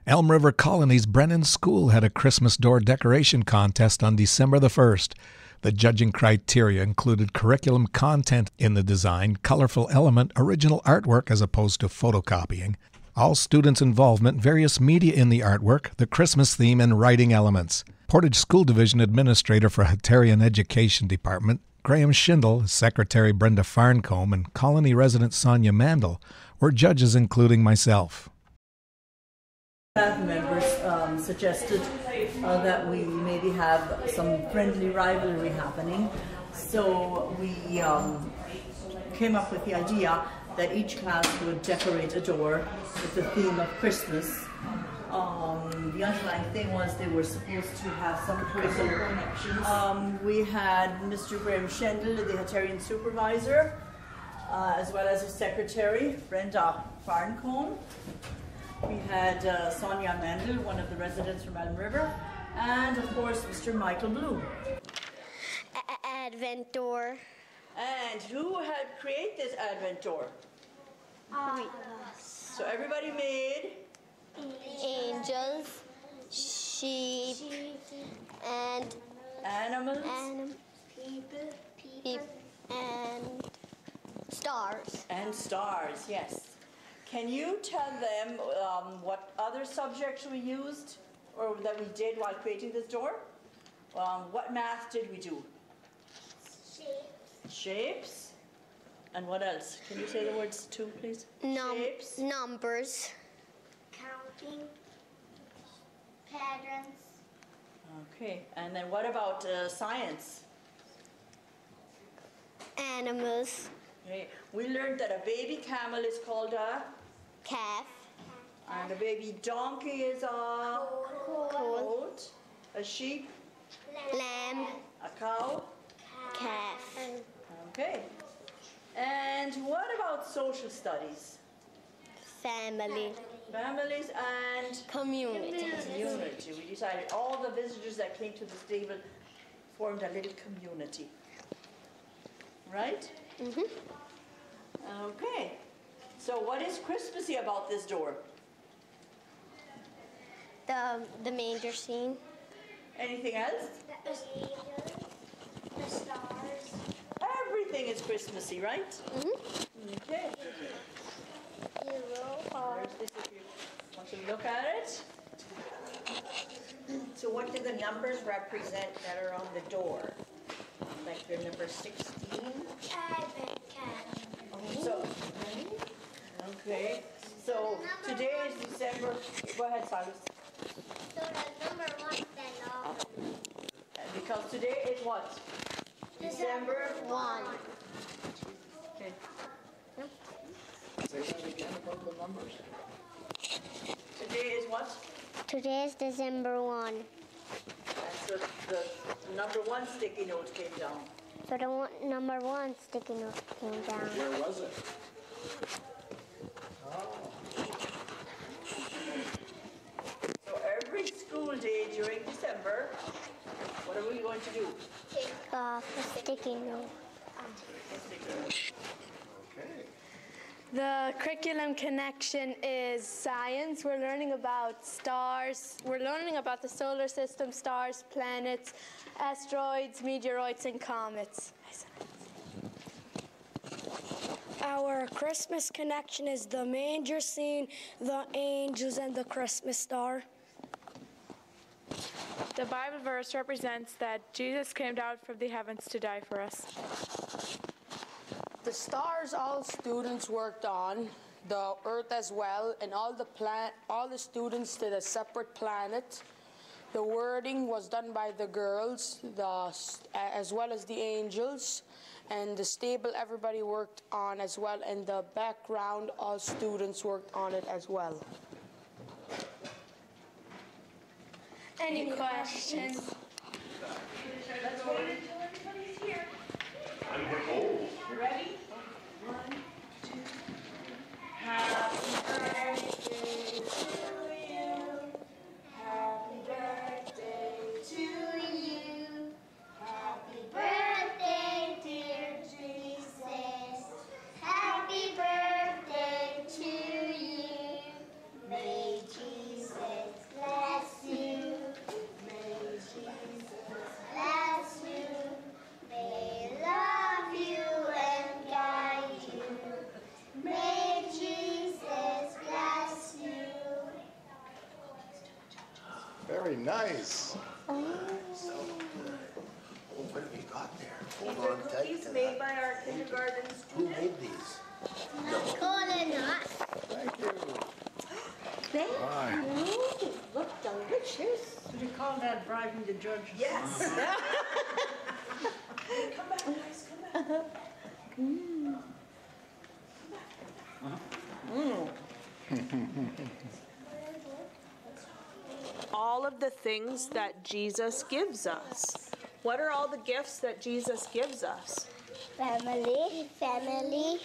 Elm River Colony's Brennan School had a Christmas door decoration contest on December the 1st. The judging criteria included curriculum content in the design, colorful element, original artwork as opposed to photocopying, all students' involvement, various media in the artwork, the Christmas theme, and writing elements. Portage School Division Administrator for Hatarian Education Department, Graham Schindel, Secretary Brenda Farncombe, and Colony resident Sonia Mandel were judges, including myself. Staff members suggested that we maybe have some friendly rivalry happening, so we came up with the idea that each class would decorate a door with the theme of Christmas. The underlying thing was they were supposed to have some personal connections. We had Mr. Graham Schendel, the Hatarian supervisor, as well as his secretary, Brenda Farncombe. We had Sonia Mandel, one of the residents from Elm River, and of course Mr. Michael Blume. Advent door. And who helped create this Advent door? So everybody made Angels, sheep, and animals, people, and stars. And stars, yes. Can you tell them what other subjects we used or that we did while creating this door? What math did we do? Shapes. And what else? Can you say the words too, please? Shapes. Numbers. Counting. Patterns. Okay. And then what about science? Animals. Okay. We learned that a baby camel is called a Calf. and a baby donkey is a colt. A sheep. Lamb. A cow. Calf. Okay. And what about social studies? Family. Families and Community. community. We decided all the visitors that came to this table formed a little community. Right? Mm-hmm. Okay. So what is Christmassy about this door? The manger scene. Anything else? The angels. The stars. Everything is Christmassy, right? Mm-hmm. Okay. Where's this if you want to look at it? So what do the numbers represent that are on the door? Like the number 16? Advent calendar. So, okay. So today is December. Go ahead, Silas. So the number 1 then Because today is what? December 1. Okay. Say that again about the numbers. Today is what? Today is December 1. And so the number 1 sticky note came down. So the number 1 sticky note came down. Where was it? Oh. So every school day during December, what are we going to do? Take off a sticky note. Okay. The curriculum connection is science. We're learning about stars. We're learning about the solar system, stars, planets, asteroids, meteoroids, and comets. Our Christmas connection is the manger scene, the angels, and the Christmas star. The Bible verse represents that Jesus came down from the heavens to die for us. The stars all students worked on, the earth as well, and all the students did a separate planet. The wording was done by the girls, as well as the angels, and the stable everybody worked on as well, and the background all students worked on it as well. Any questions? Let's wait until everybody's here. Ready? 1, 2, 3. Happy birthday to you. Happy birthday to you. Happy birthday, dear Jesus. Happy birthday to you. May Jesus Very nice. Oh, what have you got there? Hold on tight. Cookies made by our kindergarten Who student. made these? Calling us. Thank you. Thank Bye. you. Look delicious. Would you call that bribing the judge? Yes. Come back, guys. Come back. All of the things that Jesus gives us. What are all the gifts that Jesus gives us? Family. Family.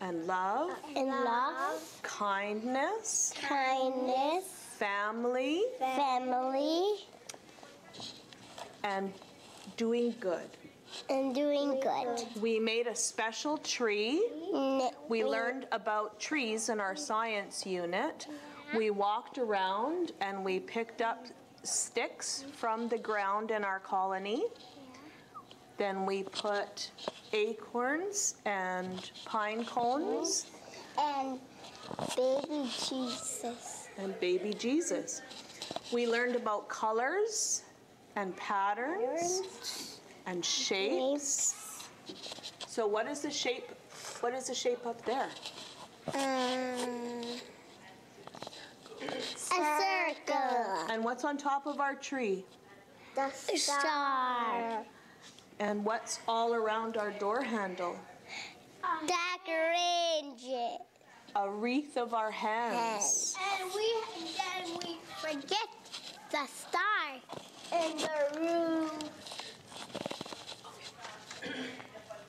And love, And love. kindness, Kindness. family, Family. and doing good. And doing good. We made a special tree. We learned about trees in our science unit. We walked around and we picked up sticks from the ground in our colony. Then we put acorns and pine cones And baby Jesus. and baby Jesus. We learned about colors and patterns and shapes. So what is the shape? What is the shape up there? A circle. And what's on top of our tree? The star. And what's all around our door handle? Decoration. A wreath of our hands. And then we forget the star in the room.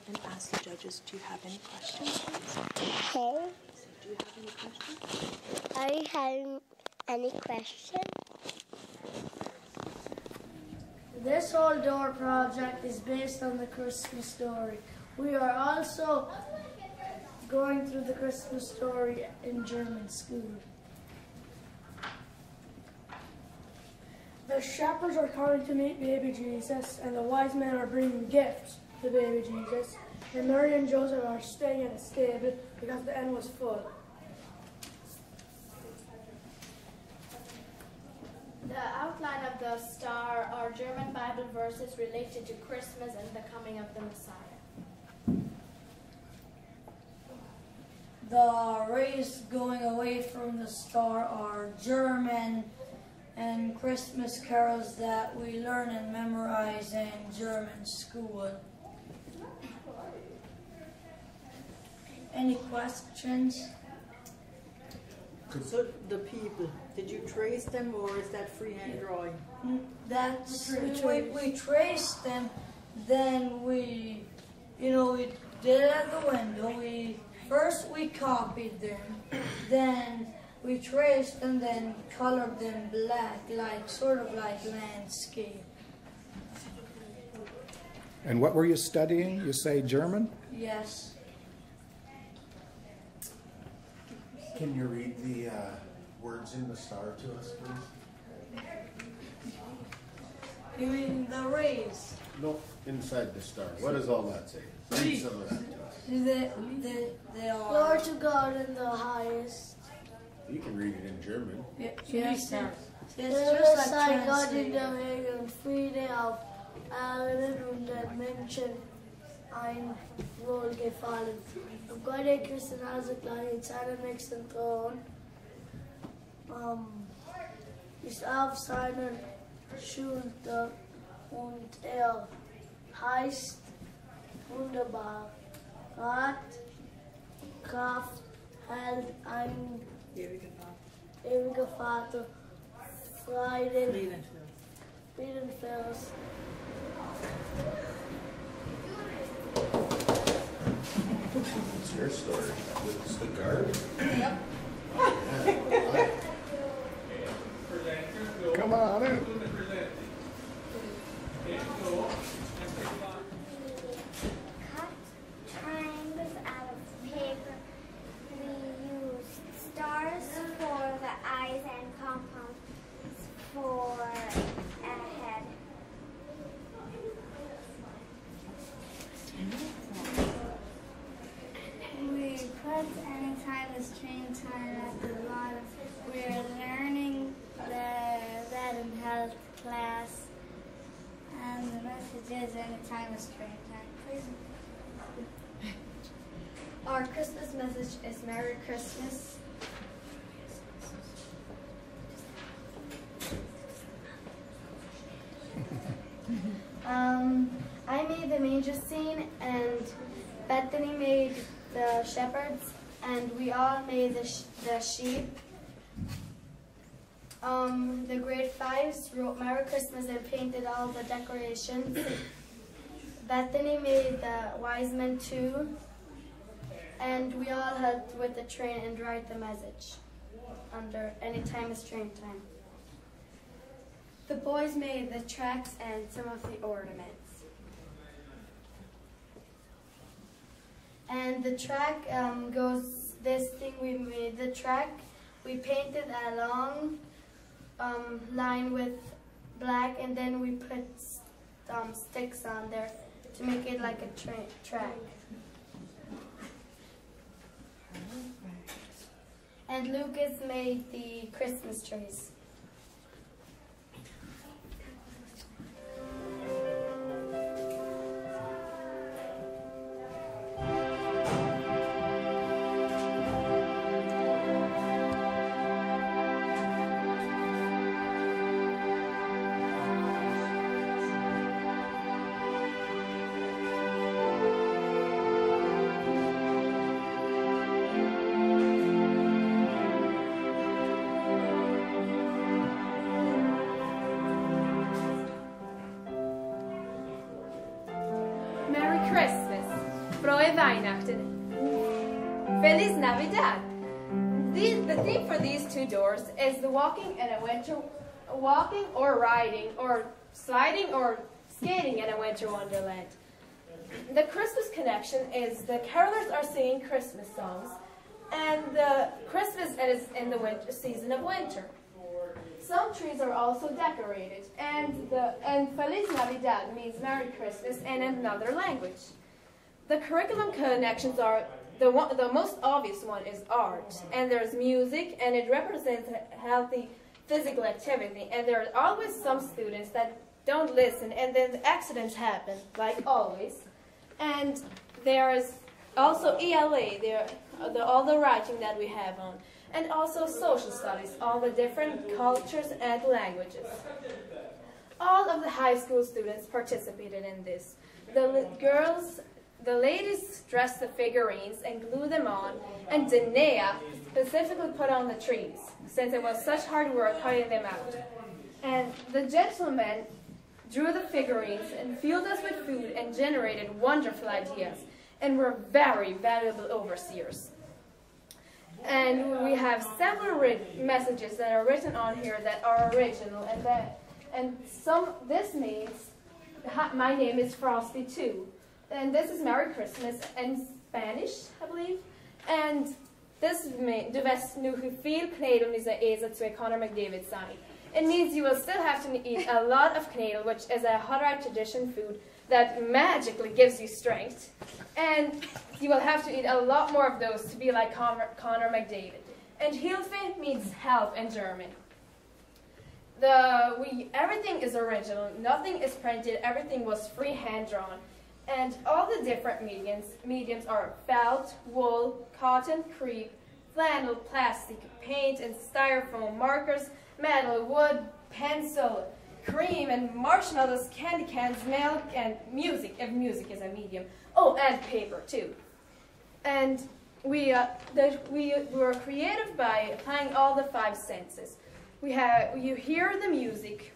And ask the judges, do you have any questions, please? Okay. Do you have any questions? Are you having any questions? This whole door project is based on the Christmas story. We are also going through the Christmas story in German school. The shepherds are coming to meet baby Jesus, and the wise men are bringing gifts to baby Jesus. And Mary and Joseph are staying in a stable because the inn was full. The outline of the star are German Bible verses related to Christmas and the coming of the Messiah. The rays going away from the star are German and Christmas carols that we learn and memorize in German school. Any questions? So the people, did you trace them or is that freehand drawing? That's we traced them, then we did it at the window. First we copied them, then we traced and then colored them black, sort of like landscape. And what were you studying? You say German? Yes. Can you read the words in the star to us, please? You mean the rays? No, inside the star. What does all that say? Read some of that to us. They are. Glory to God in the highest. You can read it in German. Yes. It's just like Gott in der Welt und Friede auf Erden und den Menschen ein Wohlgefallen. Und Gott der Christen also gleich in seinem nächsten Thron ist auf seinen Schultern und heißt wunderbar. Rat, Kraft, Held, ein ewiger Vater, Frieden, Friedenfels. It's your story. It's the garden. Yep. Come on in. Cut triangles out of paper. We used stars for the eyes and compounds for a head. We put any time the screen time at the bottom. We're learning that in messages anytime is train time, please? Our Christmas message is Merry Christmas. I made the manger scene, and Bethany made the shepherds, and we all made the sheep. The grade 5s wrote Merry Christmas and painted all the decorations. Bethany made the wise men too, and we all helped with the train and write the message under anytime is train time. The boys made the tracks and some of the ornaments. And the track goes, this thing we made, the track, we painted a long line with black, and then we put sticks on there to make it like a track. And Lucas made the Christmas trees. Feliz Navidad. The theme for these two doors is the walking or riding or sliding or skating in a winter wonderland. The Christmas connection is the carolers are singing Christmas songs, and the Christmas is in the season of winter. Some trees are also decorated, and Feliz Navidad means Merry Christmas in another language. The curriculum connections are, the most obvious one is art, and there's music, and it represents healthy physical activity, and there are always some students that don't listen, and then accidents happen, like always. And there's also ELA, all the writing that we have on, and also social studies, all the different cultures and languages. All of the high school students participated in this. The ladies dressed the figurines and glued them on, and Danae specifically put on the trees, since it was such hard work cutting them out. And the gentlemen drew the figurines and filled us with food and generated wonderful ideas, and were very valuable overseers. And we have several messages that are written on here that are original, this means, my name is Frosty too. And this is Merry Christmas in Spanish, I believe. And this means, du vet nu hur fel knedel ni är till Connor McDavid sign. It means you will still have to eat a lot of knedel, which is a Hutterite tradition food that magically gives you strength. And you will have to eat a lot more of those to be like Connor McDavid. And Hilfe means help in German. Everything is original, nothing is printed, everything was free hand drawn. And all the different mediums are felt, wool, cotton, crepe, flannel, plastic, paint, and styrofoam, markers, metal, wood, pencil, cream, and marshmallows, candy cans, milk, and music, if music is a medium. Oh, and paper, too. And we were creative by applying all the 5 senses. You hear the music,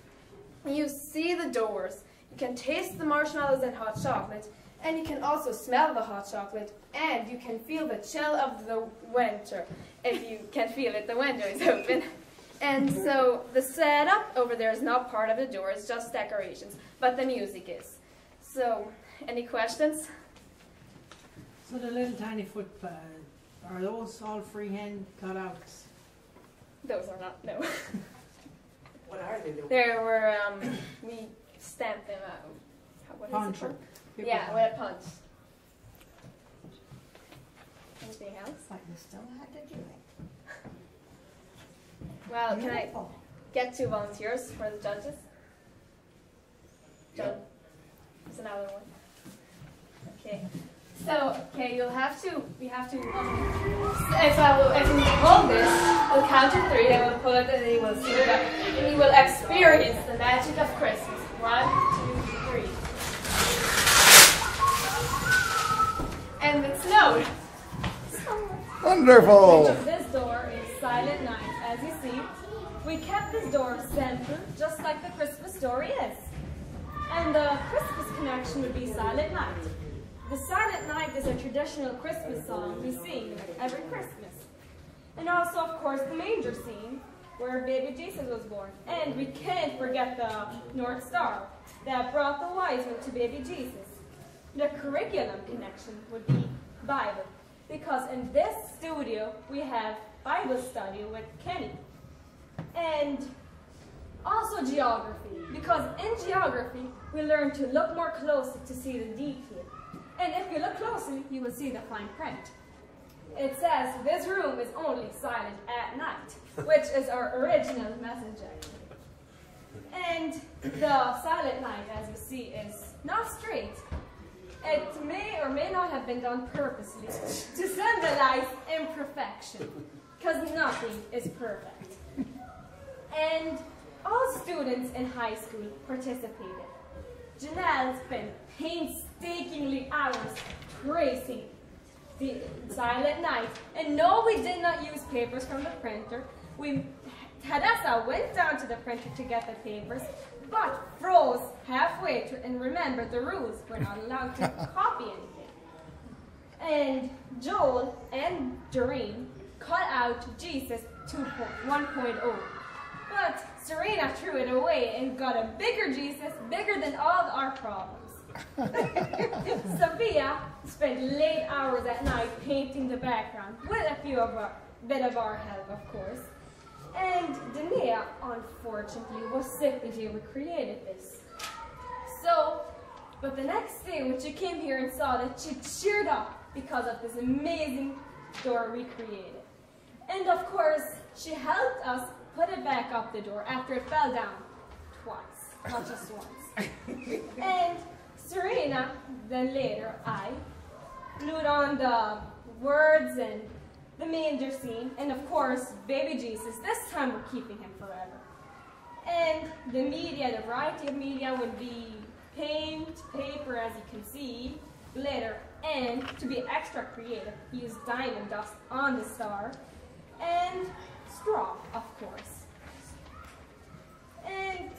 you see the doors, you can taste the marshmallows and hot chocolate, and you can also smell the hot chocolate, and you can feel the chill of the winter. If you can feel it, the window is open. And so the setup over there is not part of the door, it's just decorations, but the music is. So, any questions? So the little tiny footpaths, are those all freehand cutouts? Those are not, no. What are they? There were, we stamped them out. What is it called? Yeah, with a punch. Anything else? But you still had to do it. Well, can I get 2 volunteers for the judges? John? It's another one. Okay. So, okay, we have to, if we hold this, we'll count to 3, and we'll pull it, and you will see that, and you will experience the magic of Christmas. 1, 2, 3. And it snowed. Wonderful! This door is Silent Night. As you see, we kept this door simple, just like the Christmas story is. And the Christmas connection would be Silent Night. The Silent Night is a traditional Christmas song we sing every Christmas. And also, of course, the manger scene, where baby Jesus was born. And we can't forget the North Star that brought the wise men to baby Jesus. The curriculum connection would be Bible, because in this studio we have Bible study with Kenny. And also geography, because in geography we learn to look more closely to see the detail. And if you look closely, you will see the fine print. It says, this room is only silent at night, which is our original message actually. And the Silent Night, as you see, is not straight. It may or may not have been done purposely to symbolize imperfection, because nothing is perfect. And all students in high school participated. Janelle spent painstakingly hours tracing the Silent Night. And no, we did not use papers from the printer. Tadessa went down to the printer to get the papers, but froze halfway and remembered the rules. We're not allowed to copy anything. And Joel and Doreen cut out Jesus 1.0. But Serena threw it away and got a bigger Jesus, bigger than all our problems. Sophia spent late hours at night painting the background, with a bit of our help, of course. And Dania, unfortunately, was sick the day we created this. So, but the next day when she came here and saw that, she cheered up because of this amazing door we created. And of course, she helped us put it back up the door after it fell down twice, not just once. And Serena, then later, I glued on the words and the manger scene, and of course, baby Jesus. This time we're keeping him forever. And the media, the variety of media would be paint, paper, as you can see, glitter, and to be extra creative, he used diamond dust on the star, and straw, of course. And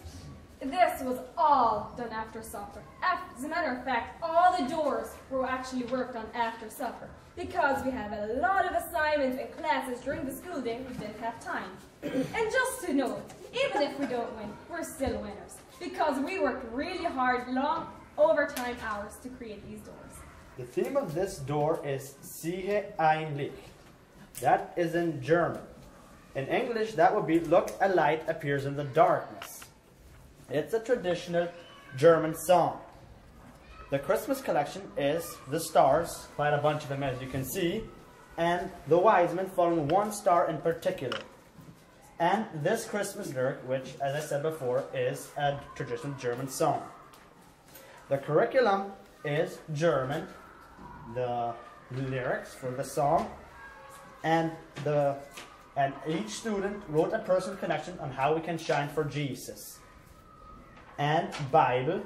this was all done after supper. As a matter of fact, all the doors were actually worked on after supper. Because we have a lot of assignments and classes during the school day, we didn't have time. And just to know, even if we don't win, we're still winners. Because we worked really hard, long overtime hours to create these doors. The theme of this door is Siehe ein Licht. That is in German. In English, that would be Look, a light appears in the darkness. It's a traditional German song. The Christmas collection is the stars, quite a bunch of them as you can see, and the wise men following one star in particular. And this Christmas lyric, which, as I said before, is a traditional German song. The curriculum is German, the lyrics for the song, and each student wrote a personal connection on how we can shine for Jesus. And Bible,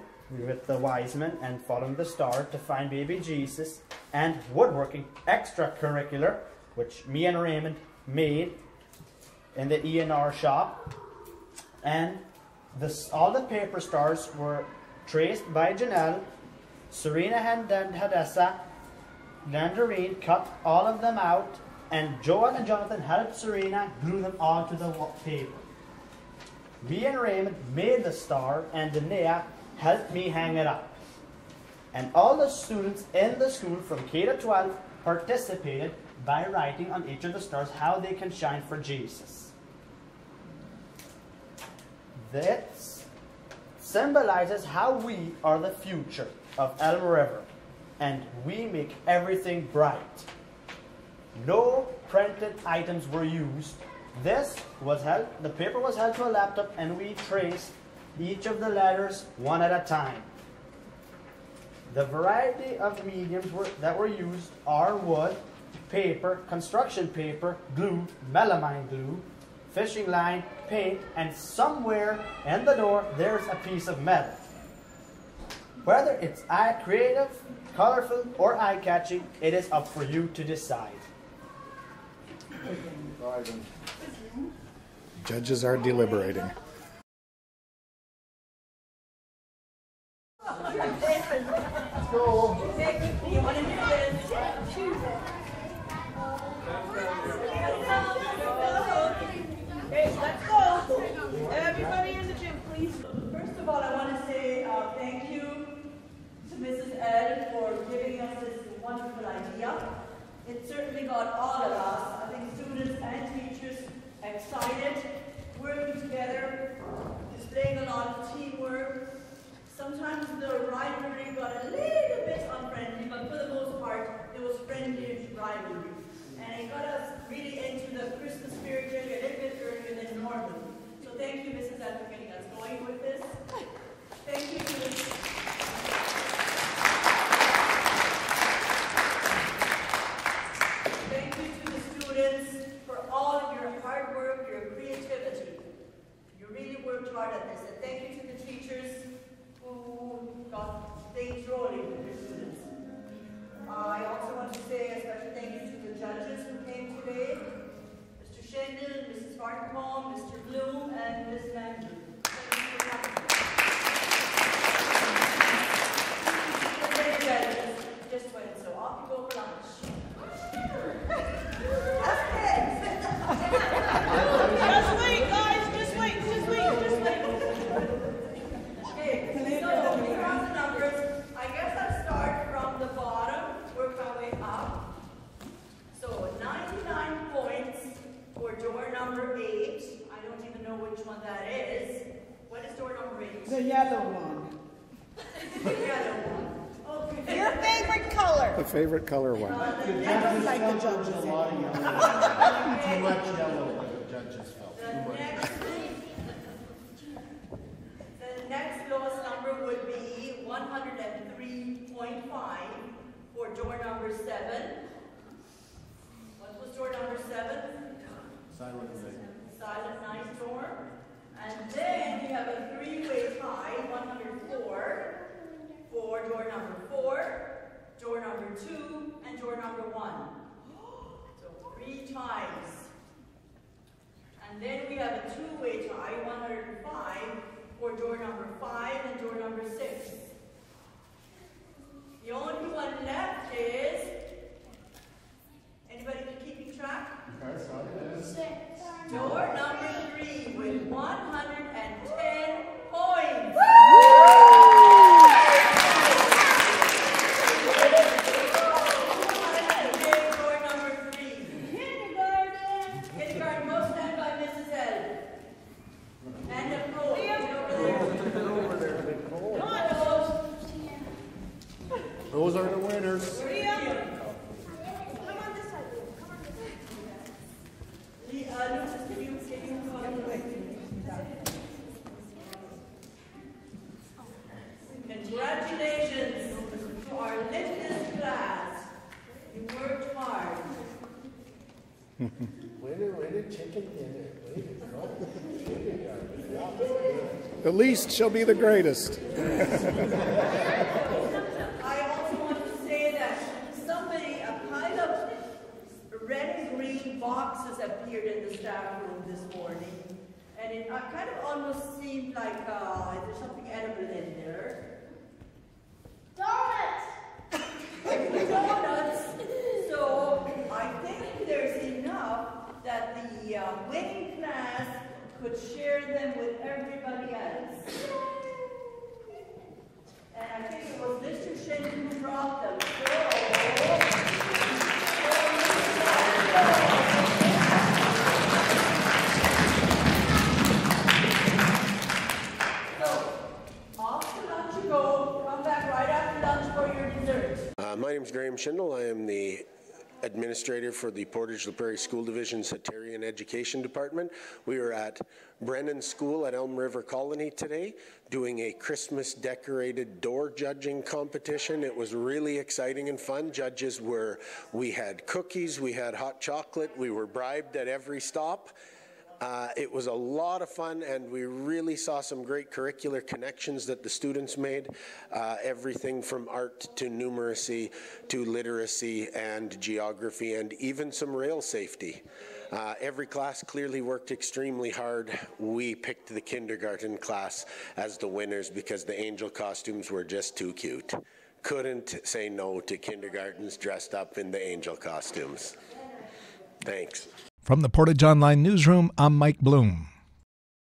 with the wise men and following the star to find baby Jesus, and woodworking extracurricular, which me and Raymond made in the E&R shop. And all the paper stars were traced by Janelle, Serena and Hadessa, then Doreen cut all of them out, and Joel and Jonathan helped Serena glue them onto the paper. Me and Raymond made the star, and Danae helped me hang it up. And all the students in the school from K to 12 participated by writing on each of the stars how they can shine for Jesus. This symbolizes how we are the future of Elm River, and we make everything bright. No printed items were used. The paper was held to a laptop, and we traced each of the letters one at a time. The variety of mediums that were used are wood, paper, construction paper, glue, melamine glue, fishing line, paint, and somewhere in the door there's a piece of metal. Whether it's creative, colorful, or eye-catching, it is up for you to decide. Judges are deliberating. Let's go. You want to do this? Okay, let's go. Everybody in the gym, please. First of all, I want to say thank you to Mrs. Ed for giving us this wonderful idea. It certainly got all of us, I think students and teachers, excited, working together, displaying a lot of teamwork. Sometimes the rivalry got a little bit unfriendly, but for the most part, it was friendly rivalry. And it got us really into the Christmas spirit a little bit earlier than normal. So thank you, Mrs. Ed, for getting us going with this. Thank you to the students for all of your hard work, your creativity. You really worked hard at this. And thank you to the teachers who got things rolling with their students. I also want to say a special thank you to the judges who came today, Mr. Schendel, Mrs. Farnbaum, Mr. Blume, and Ms. Mandel. Just went, so off you go for lunch. Just wait, guys, just wait. Okay, so here are the numbers. I guess I'll start from the bottom, work my way up. So 99 points for door number 8. I don't even know which one that is. What is door number 8? The yellow one. The yellow one. Okay. Your favorite color. The favorite color one. I don't like the judges anymore. Too much yellow, the judges felt. The next lowest number would be 103.5 for door number 7. What was door number 7? Silent night. Silent night door. And then you have a 3-way tie, 104 for door number 4, door number 2, and door number 1. So 3 ties. And then we have a 2-way tie, 105 for door number 5 and door number 6. The only one left is, anybody keeping track? Door number 3 with 110 points. Door number 3. Kindergarten, go stand by Mrs. L. And a pole. Over there. Come on, Those are the winners. Congratulations to our littlest class. You worked hard. Way to chicken dinner. Way to go. The least shall be the greatest. I also want to say that a pile of red and green boxes appeared in the staff room this morning. And it kind of almost seemed like there's something edible in there. Donuts! Donuts! So I think there's enough that the winning class could share them with everybody else. And I think it was Mr. Schenken who brought them. My name is Graham Schindel. I am the administrator for the Portage La Prairie School Division's Hatarian Education Department. We are at Brennan School at Elm River Colony today doing a Christmas decorated door judging competition. It was really exciting and fun. We had cookies, we had hot chocolate, we were bribed at every stop. It was a lot of fun, and we really saw some great curricular connections that the students made. Everything from art to numeracy to literacy and geography, and even some rail safety. Every class clearly worked extremely hard. We picked the kindergarten class as the winners because the angel costumes were just too cute. Couldn't say no to kindergartens dressed up in the angel costumes. Thanks. From the Portage Online Newsroom, I'm Mike Blume.